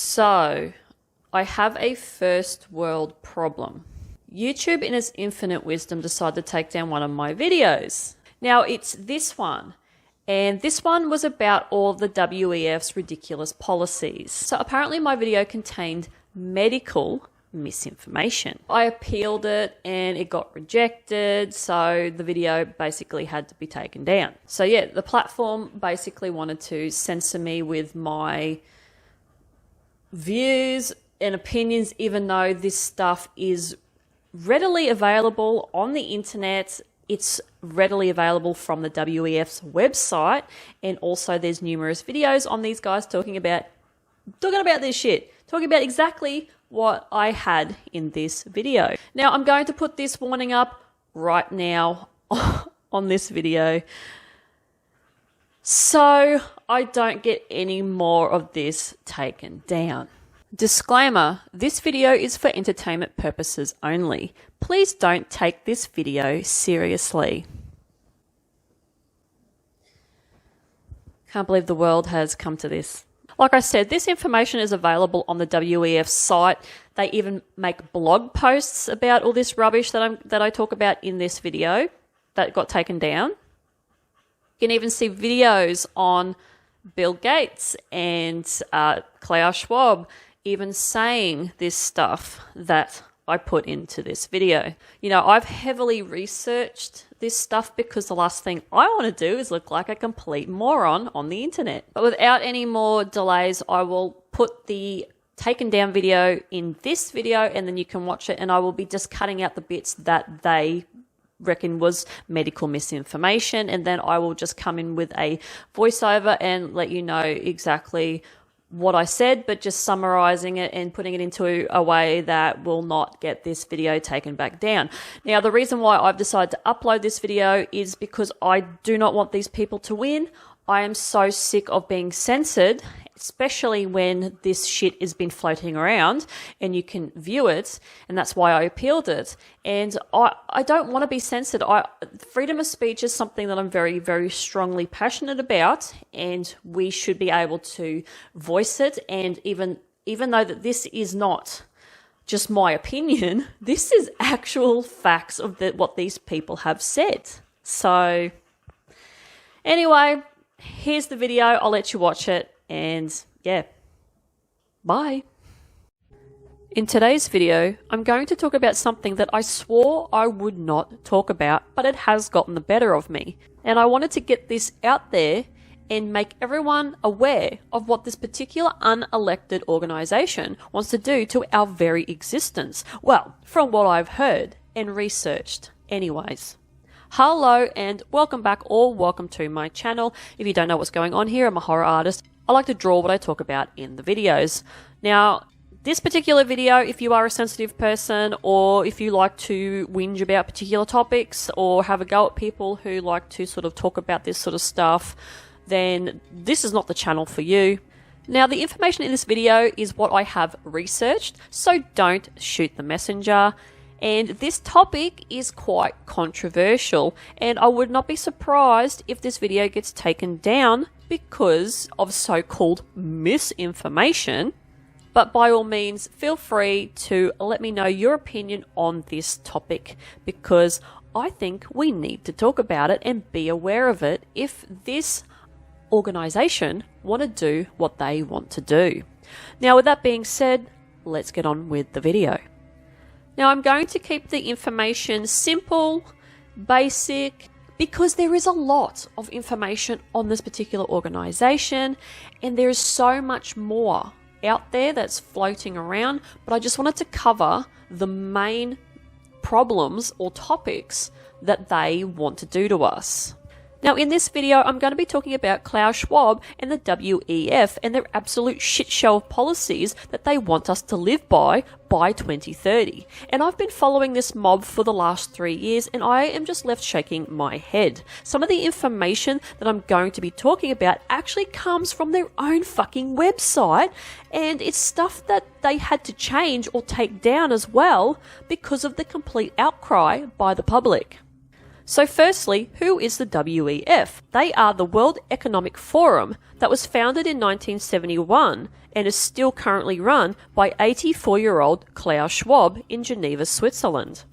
So, I have a first world problem. YouTube, in its infinite wisdom, decided to take down one of my videos. Now, it's this one. And this one was about all the W.E.F's ridiculous policies. So apparently my video contained medical misinformation. I appealed it and it got rejected, so the video basically had to be taken down. So yeah, the platform basically wanted to censor me with my views and opinions, even though this stuff is readily available on the internet. It's readily available from the W.E.F's website, and also there's numerous videos on these guys talking about this shit, talking about exactly what I had in this video. Now, I'm going to put this warning up right now on this video, so I don't get any more of this taken down. Disclaimer, this video is for entertainment purposes only. Please don't take this video seriously. Can't believe the world has come to this. Like I said, this information is available on the W.E.F site. They even make blog posts about all this rubbish that I talk about in this video that got taken down. You can even see videos on Bill Gates and Klaus Schwab even saying this stuff that I put into this video. You know, I've heavily researched this stuff because the last thing I want to do is look like a complete moron on the internet. But without any more delays, I will put the taken down video in this video and then you can watch it, and I will be just cutting out the bits that they reckon was medical misinformation, and then I will just come in with a voiceover and let you know exactly what I said, but just summarizing it and putting it into a way that will not get this video taken back down. Now, the reason why I've decided to upload this video is because I do not want these people to win. I am so sick of being censored, especially when this shit has been floating around and you can view it, and that's why I appealed it. And I don't want to be censored. Freedom of speech is something that I'm very, very strongly passionate about, and we should be able to voice it. And even though that this is not just my opinion, this is actual facts of what these people have said. So anyway, here's the video. I'll let you watch it. And yeah, bye. In today's video, I'm going to talk about something that I swore I would not talk about, but it has gotten the better of me. And I wanted to get this out there and make everyone aware of what this particular unelected organisation wants to do to our very existence. Well, from what I've heard and researched anyways. Hello and welcome back, or welcome to my channel. If you don't know what's going on here, I'm a horror artist. I like to draw what I talk about in the videos. Now, this particular video, if you are a sensitive person, or if you like to whinge about particular topics, or have a go at people who like to sort of talk about this sort of stuff, then this is not the channel for you. Now, the information in this video is what I have researched, so don't shoot the messenger. And this topic is quite controversial, and I would not be surprised if this video gets taken down because of so-called misinformation. But by all means, feel free to let me know your opinion on this topic, because I think we need to talk about it and be aware of it if this organisation want to do what they want to do. Now, with that being said, let's get on with the video. Now, I'm going to keep the information simple, basic, because there is a lot of information on this particular organisation, and there is so much more out there that's floating around, but I just wanted to cover the main problems or topics that they want to do to us. Now, in this video, I'm going to be talking about Klaus Schwab and the W.E.F and their absolute shit show of policies that they want us to live by 2030. And I've been following this mob for the last 3 years, and I am just left shaking my head. Some of the information that I'm going to be talking about actually comes from their own fucking website, and it's stuff that they had to change or take down as well because of the complete outcry by the public. So firstly, who is the W.E.F? They are the World Economic Forum that was founded in 1971 and is still currently run by 84-year-old Klaus Schwab in Geneva, Switzerland.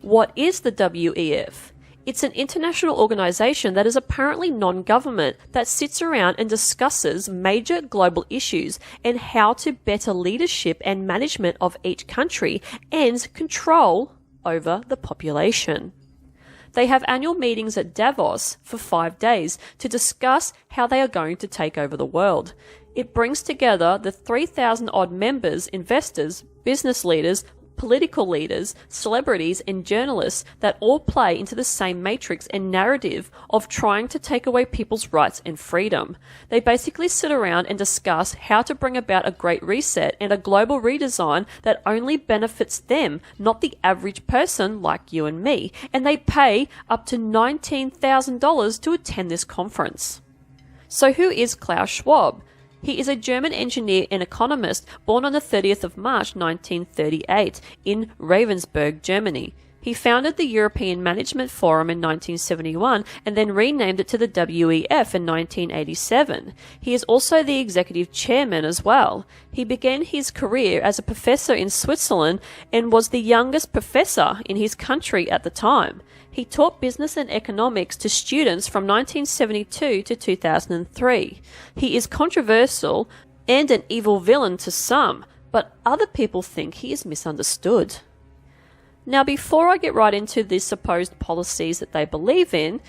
What is the W.E.F? It's an international organisation that is apparently non-government that sits around and discusses major global issues and how to better leadership and management of each country and control over the population. They have annual meetings at Davos for 5 days to discuss how they are going to take over the world. It brings together the 3,000 odd members, investors, business leaders, political leaders, celebrities and journalists that all play into the same matrix and narrative of trying to take away people's rights and freedom. They basically sit around and discuss how to bring about a great reset and a global redesign that only benefits them, not the average person like you and me, and they pay up to $19,000 to attend this conference. So who is Klaus Schwab? He is a German engineer and economist born on the 30th of March 1938 in Ravensburg, Germany. He founded the European Management Forum in 1971 and then renamed it to the W.E.F. in 1987. He is also the executive chairman as well. He began his career as a professor in Switzerland and was the youngest professor in his country at the time. He taught business and economics to students from 1972 to 2003. He is controversial and an evil villain to some, but other people think he is misunderstood. Now, before I get right into the supposed policies that they believe in,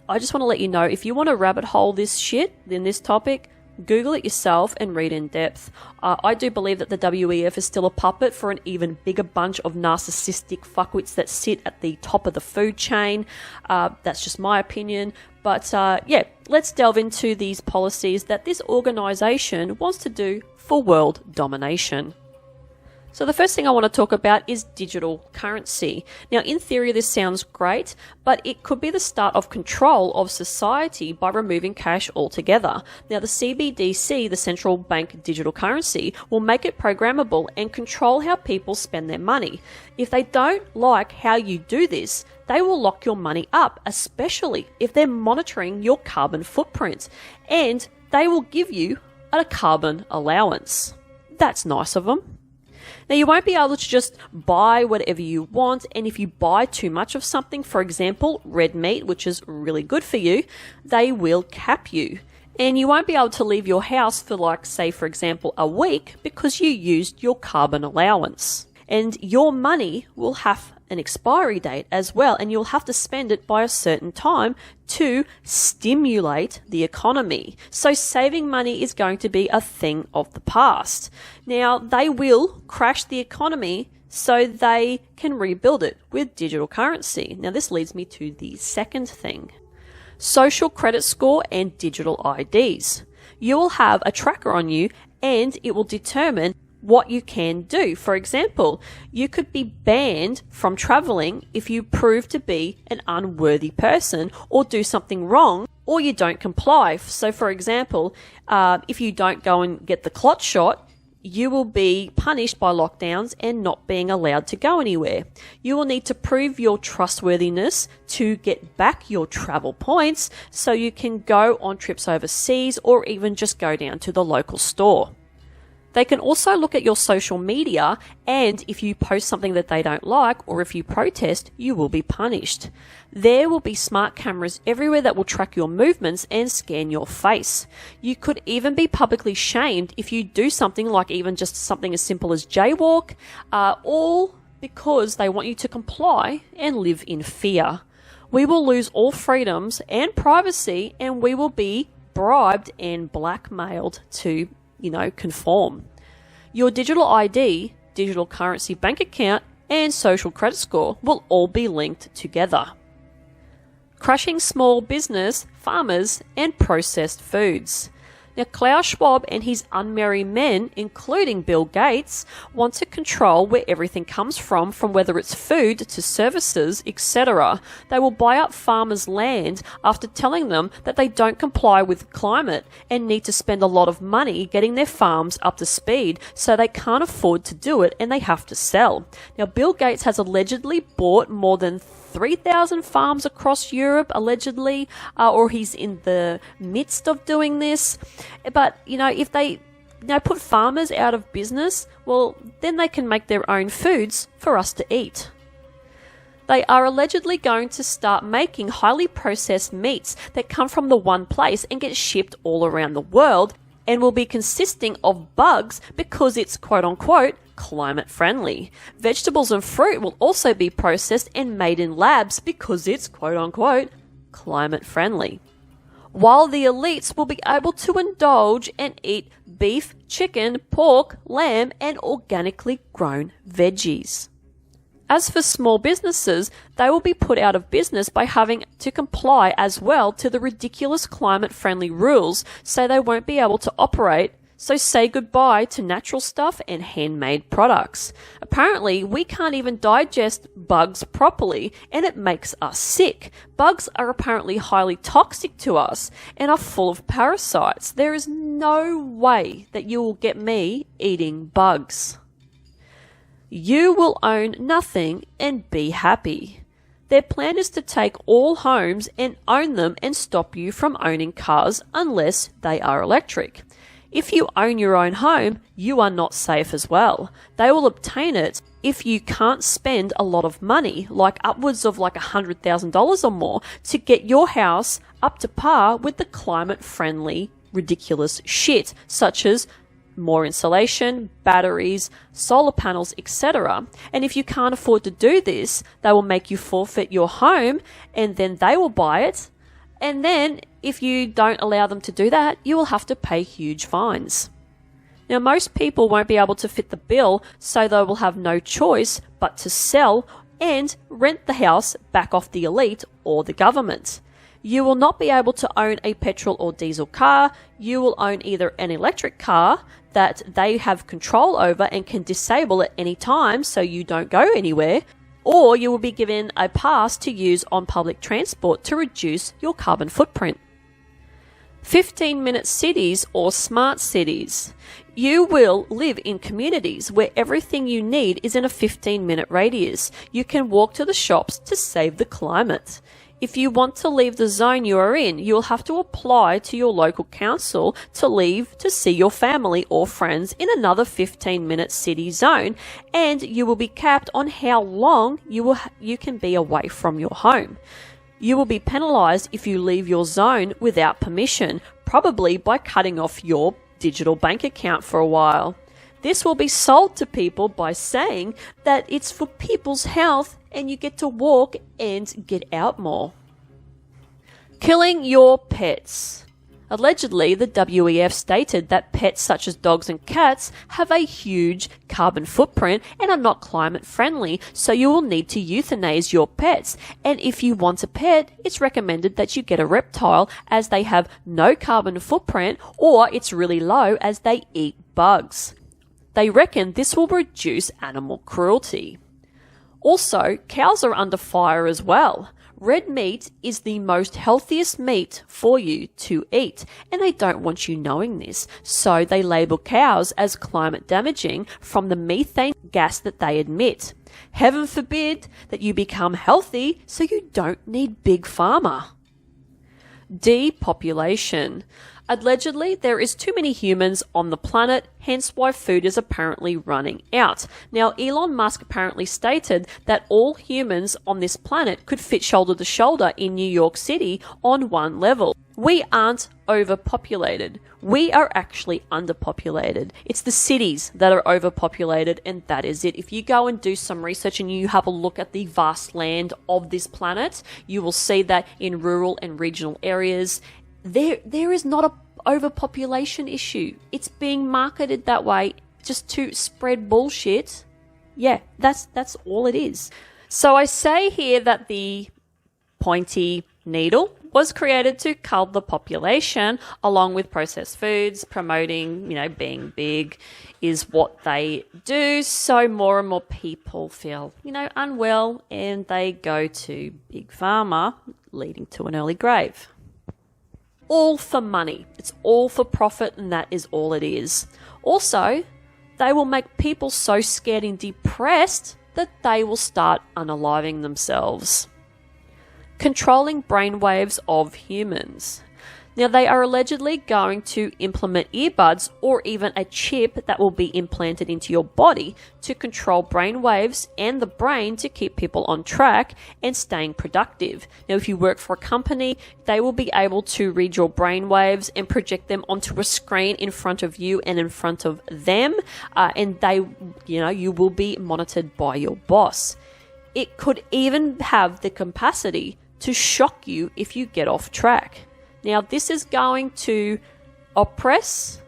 I just want to let you know, if you want to rabbit hole this shit in this topic, Google it yourself and read in depth. I do believe that the W.E.F. is still a puppet for an even bigger bunch of narcissistic fuckwits that sit at the top of the food chain. That's just my opinion. But yeah, let's delve into these policies that this organisation wants to do for world domination. So the first thing I want to talk about is digital currency. Now, in theory, this sounds great, but it could be the start of control of society by removing cash altogether. Now, the CBDC, the central bank digital currency, will make it programmable and control how people spend their money. If they don't like how you do this, they will lock your money up, especially if they're monitoring your carbon footprint, and they will give you a carbon allowance. That's nice of them. Now, you won't be able to just buy whatever you want, and if you buy too much of something, for example, red meat, which is really good for you, they will cap you. And you won't be able to leave your house for, like, say, for example, a week because you used your carbon allowance. And your money will have an expiry date as well, and you'll have to spend it by a certain time to stimulate the economy. So saving money is going to be a thing of the past. Now, they will crash the economy so they can rebuild it with digital currency. Now, this leads me to the second thing. Social credit score and digital IDs. You will have a tracker on you and it will determine what you can do. For example, you could be banned from traveling if you prove to be an unworthy person or do something wrong or you don't comply. So for example, if you don't go and get the clot shot, you will be punished by lockdowns and not being allowed to go anywhere. You will need to prove your trustworthiness to get back your travel points so you can go on trips overseas or even just go down to the local store. They can also look at your social media, and if you post something that they don't like or if you protest, you will be punished. There will be smart cameras everywhere that will track your movements and scan your face. You could even be publicly shamed if you do something like even just something as simple as jaywalk, all because they want you to comply and live in fear. We will lose all freedoms and privacy, and we will be bribed and blackmailed to conform. Your digital ID, digital currency bank account, and social credit score will all be linked together. Crushing small business, farmers, and processed foods. Now, Klaus Schwab and his unmerry men, including Bill Gates, want to control where everything comes from whether it's food to services, etc. They will buy up farmers' land after telling them that they don't comply with climate and need to spend a lot of money getting their farms up to speed, so they can't afford to do it and they have to sell. Now, Bill Gates has allegedly bought more than 3,000 farms across Europe, allegedly, or he's in the midst of doing this. But, if they put farmers out of business, well, then they can make their own foods for us to eat. They are allegedly going to start making highly processed meats that come from the one place and get shipped all around the world, and will be consisting of bugs because it's quote-unquote climate friendly. Vegetables and fruit will also be processed and made in labs because it's quote-unquote climate friendly. While the elites will be able to indulge and eat beef, chicken, pork, lamb, and organically grown veggies. As for small businesses, they will be put out of business by having to comply as well to the ridiculous climate-friendly rules, so they won't be able to operate. So say goodbye to natural stuff and handmade products. Apparently, we can't even digest bugs properly, and it makes us sick. Bugs are apparently highly toxic to us and are full of parasites. There is no way that you will get me eating bugs. You will own nothing and be happy. Their plan is to take all homes and own them and stop you from owning cars unless they are electric. If you own your own home, you are not safe as well. They will obtain it if you can't spend a lot of money, like upwards of $100,000 or more, to get your house up to par with the climate-friendly, ridiculous shit, such as more insulation, batteries, solar panels, etc. And if you can't afford to do this, they will make you forfeit your home, and then they will buy it. And then if you don't allow them to do that, you will have to pay huge fines. Now, most people won't be able to fit the bill, so they will have no choice but to sell and rent the house back off the elite or the government. You will not be able to own a petrol or diesel car. You will own either an electric car that they have control over and can disable at any time so you don't go anywhere, or you will be given a pass to use on public transport to reduce your carbon footprint. 15-minute cities or smart cities. You will live in communities where everything you need is in a 15-minute radius. You can walk to the shops to save the climate. If you want to leave the zone you are in, you will have to apply to your local council to leave to see your family or friends in another 15-minute city zone, and you will be capped on how long you can be away from your home. You will be penalised if you leave your zone without permission, probably by cutting off your digital bank account for a while. This will be sold to people by saying that it's for people's health and you get to walk and get out more. Killing your pets. Allegedly, the W.E.F stated that pets such as dogs and cats have a huge carbon footprint and are not climate friendly, so you will need to euthanize your pets. And if you want a pet, it's recommended that you get a reptile, as they have no carbon footprint, or it's really low as they eat bugs. They reckon this will reduce animal cruelty. Also, cows are under fire as well. Red meat is the most healthiest meat for you to eat, and they don't want you knowing this, so they label cows as climate damaging from the methane gas that they emit. Heaven forbid that you become healthy so you don't need Big Pharma. Depopulation. Allegedly, there is too many humans on the planet, hence why food is apparently running out. Now, Elon Musk apparently stated that all humans on this planet could fit shoulder to shoulder in New York City on one level. We aren't overpopulated. We are actually underpopulated. It's the cities that are overpopulated, and that is it. If you go and do some research and you have a look at the vast land of this planet, you will see that in rural and regional areas, there is not a overpopulation issue. It's being marketed that way just to spread bullshit. Yeah, that's all it is. So I say here that the pointy needle was created to cull the population, along with processed foods, promoting, being big is what they do. So more and more people feel, unwell, and they go to Big Pharma, leading to an early grave. All for money. It's all for profit, and that is all it is. Also, they will make people so scared and depressed that they will start unaliving themselves. controlling brainwaves of humans. Now, they are allegedly going to implement earbuds or even a chip that will be implanted into your body to control brainwaves and the brain to keep people on track and staying productive. Now, if you work for a company, they will be able to read your brainwaves and project them onto a screen in front of you and in front of them, and you will be monitored by your boss. It could even have the capacity to shock you if you get off track. Now, this is going to oppress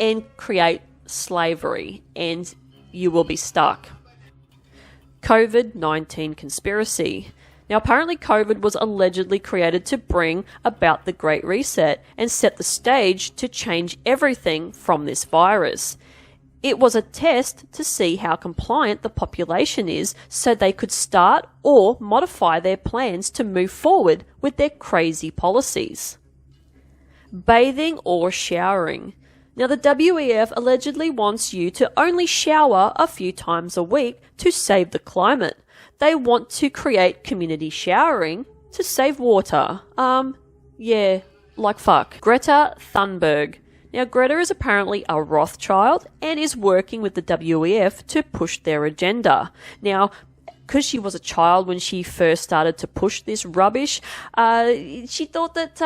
and create slavery, and you will be stuck. COVID-19 Conspiracy. Now, apparently COVID was allegedly created to bring about the Great Reset and set the stage to change everything from this virus. It was a test to see how compliant the population is so they could start or modify their plans to move forward with their crazy policies. Bathing or showering. Now, the W.E.F allegedly wants you to only shower a few times a week to save the climate. They want to create community showering to save water. Like fuck. Greta Thunberg. Now, Greta is apparently a Rothschild and is working with the W.E.F to push their agenda. Now, because she was a child when she first started to push this rubbish, she thought that,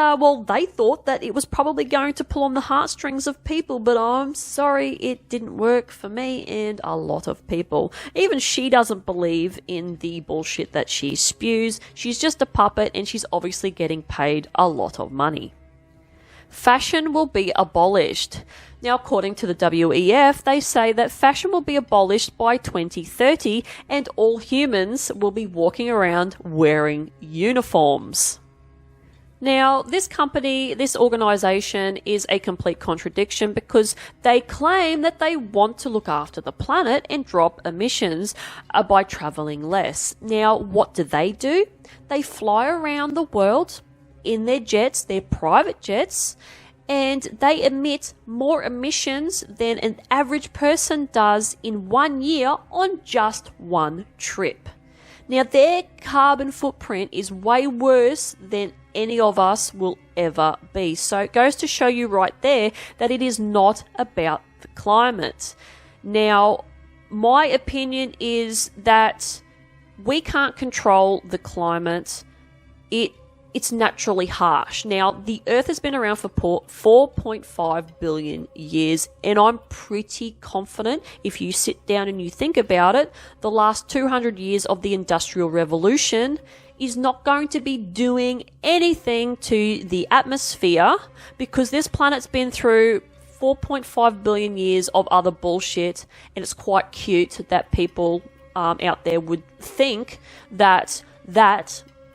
they thought that it was probably going to pull on the heartstrings of people, but I'm sorry, it didn't work for me and a lot of people. Even she doesn't believe in the bullshit that she spews. She's just a puppet and she's obviously getting paid a lot of money. Fashion will be abolished. Now, according to the W.E.F, they say that fashion will be abolished by 2030 and all humans will be walking around wearing uniforms. Now, this organisation is a complete contradiction because they claim that they want to look after the planet and drop emissions by travelling less. Now, what do? They fly around the world in their jets, their private jets, and they emit more emissions than an average person does in 1 year on just one trip. Now, their carbon footprint is way worse than any of us will ever be. So it goes to show you right there that it is not about the climate. Now, my opinion is that we can't control the climate. It's naturally harsh. Now, the Earth has been around for 4.5 billion years, and I'm pretty confident if you sit down and you think about it, the last 200 years of the Industrial Revolution is not going to be doing anything to the atmosphere because this planet's been through 4.5 billion years of other bullshit, and it's quite cute that people out there would think that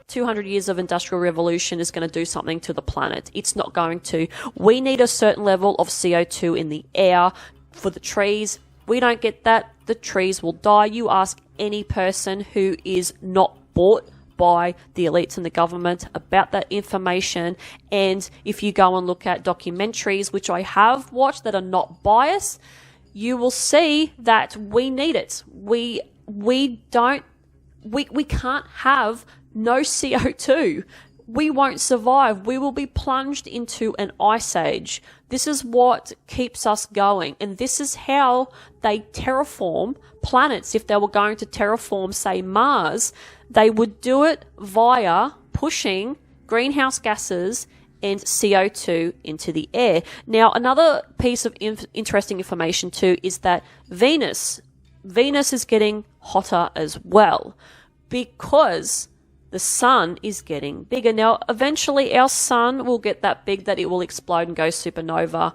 200 years of industrial revolution is going to do something to the planet. It's not going to. We need a certain level of CO2 in the air for the trees. We don't get that, the trees will die. You ask any person who is not bought by the elites and the government about that information, and if you go and look at documentaries, which I have watched that are not biased, you will see that we need it. We can't have no CO2. We won't survive. We will be plunged into an ice age. This is what keeps us going. And this is how they terraform planets. If they were going to terraform, say, Mars, they would do it via pushing greenhouse gases and CO2 into the air. Now, another piece of interesting information too is that Venus is getting hotter as well because the sun is getting bigger. Now, eventually our sun will get that big that it will explode and go supernova.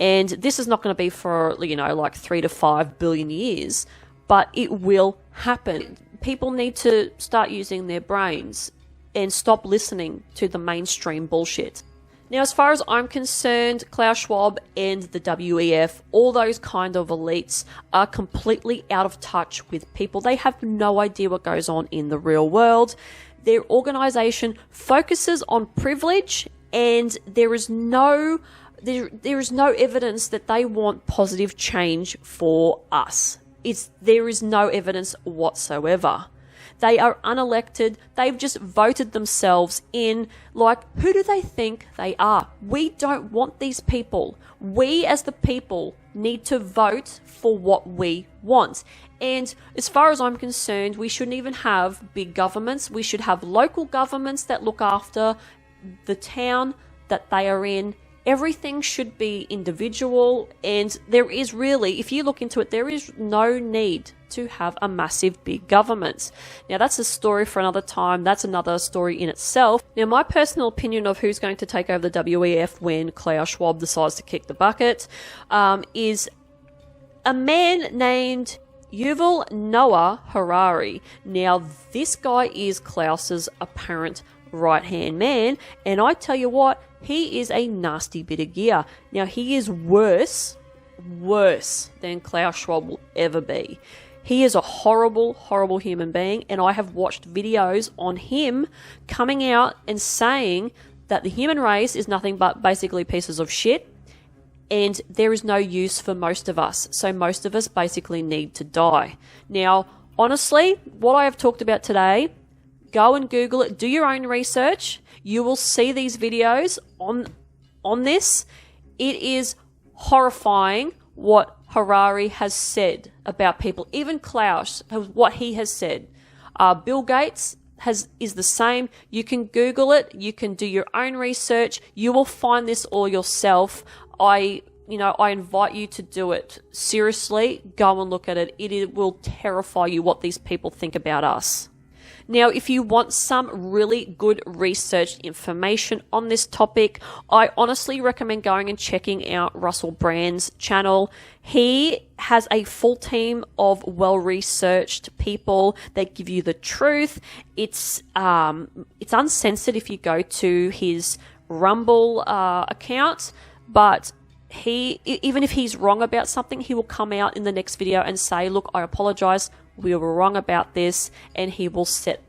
And this is not going to be for, like 3 to 5 billion years, but it will happen. People need to start using their brains and stop listening to the mainstream bullshit. Now, as far as I'm concerned, Klaus Schwab and the W.E.F, all those kind of elites are completely out of touch with people. They have no idea what goes on in the real world. Their organization focuses on privilege, and there is no evidence that they want positive change for us. There is no evidence whatsoever. They are unelected. They've just voted themselves in. Like, who do they think they are? We don't want these people. We as the people need to vote for what we want. And as far as I'm concerned, we shouldn't even have big governments. We should have local governments that look after the town that they are in. Everything should be individual, and there is really, if you look into it, there is no need to have a massive big government. Now, that's a story for another time. That's another story in itself. Now, my personal opinion of who's going to take over the W.E.F. when Klaus Schwab decides to kick the bucket is a man named Yuval Noah Harari. Now, this guy is Klaus's apparent right-hand man, and I tell you what, he is a nasty bit of gear. Now, he is worse than Klaus Schwab will ever be. He is a horrible, horrible human being, and I have watched videos on him coming out and saying that the human race is nothing but basically pieces of shit, and there is no use for most of us. So most of us basically need to die. Now, honestly, what I have talked about today, go and Google it. Do your own research. You will see these videos on this. It is horrifying what Harari has said about people. Even Klaus, what he has said. Bill Gates is the same. You can Google it. You can do your own research. You will find this all yourself. I invite you to do it. Seriously, go and look at it. It will terrify you what these people think about us. Now, if you want some really good researched information on this topic, I honestly recommend going and checking out Russell Brand's channel. He has a full team of well-researched people that give you the truth. It's uncensored if you go to his Rumble account, but even if he's wrong about something, he will come out in the next video and say, look, I apologize, we were wrong about this, and he will set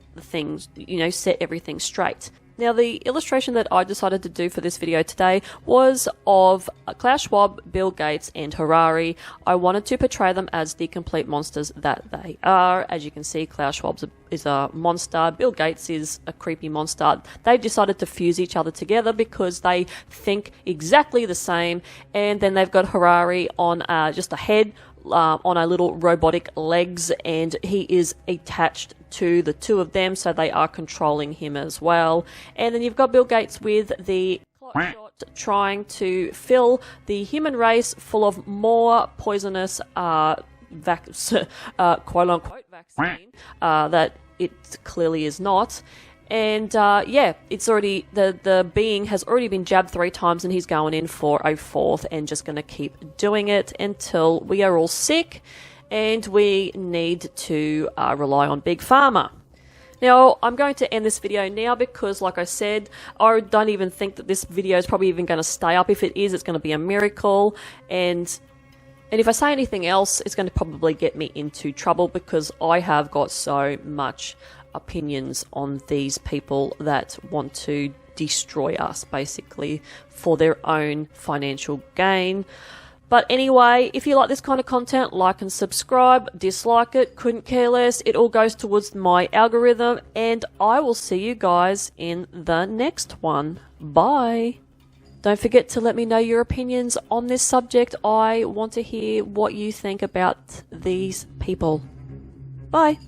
everything straight. Now, the illustration that I decided to do for this video today was of Klaus Schwab, Bill Gates, and Harari. I wanted to portray them as the complete monsters that they are. As you can see, Klaus Schwab is a monster. Bill Gates is a creepy monster. They've decided to fuse each other together because they think exactly the same. And then they've got Harari on just a head, on a little robotic legs, and he is attached to the two of them, so they are controlling him as well. And then you've got Bill Gates with the clot shot trying to fill the human race full of more poisonous quote-unquote vaccine that it clearly is not. And it's already, the being has already been jabbed 3 times, and he's going in for a 4th and just going to keep doing it until we are all sick and we need to rely on Big Pharma. Now, I'm going to end this video now because, like I said, I don't even think that this video is probably even going to stay up. If it is, it's going to be a miracle. And if I say anything else, it's going to probably get me into trouble because I have got so much opinions on these people that want to destroy us, basically, for their own financial gain. But anyway, if you like this kind of content, like and subscribe. Dislike it, couldn't care less. It all goes towards my algorithm, and I will see you guys in the next one. Bye. Don't forget to let me know your opinions on this subject. I want to hear what you think about these people. Bye.